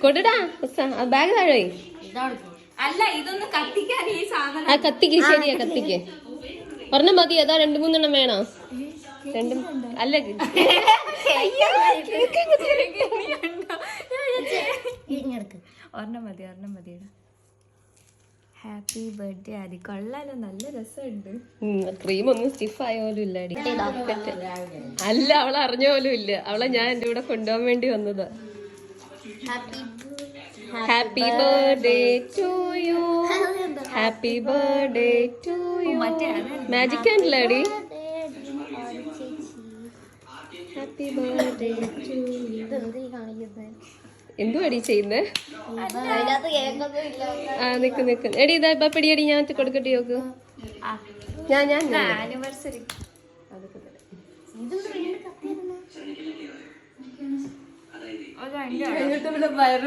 കൊടുടാ bag താഴെ. അല്ല ഇതൊന്ന് കത്തിക്കാൻ ഈ സാധനം. ആ കത്തിക്ക്, ശരിയാ കത്തിക്ക്. ഒരെണ്ണം മതി, അതാ 2-3 വേണോ? രണ്ടും അല്ല ഒരെണ്ണം മതി. ഹാപ്പി ബർത്ത്ഡേ ആദി. കൊള്ളാലോ, നല്ല രസമുണ്ട്. ക്രീം ഒന്നും സ്റ്റിഫ് ആയ പോലും ഇല്ല. അല്ല, അവളെ അറിഞ്ഞ പോലും ഇല്ല. അവളെ ഞാൻ എന്റെ കൂടെ കൊണ്ടുപോകാൻ വേണ്ടി വന്നതാ. Happy birthday to you, happy birthday to you. Magic candle അടി. Happy birthday to you. എന്തുവാടി ചെയ്യുന്നേ? നിക്ക് എടി, ഇതാ ഇപ്പൊ പിടിയടി, ഞാൻ കൊടുക്കട്ടെ. നോക്ക്, ഞാൻ ആനിവേഴ്സറി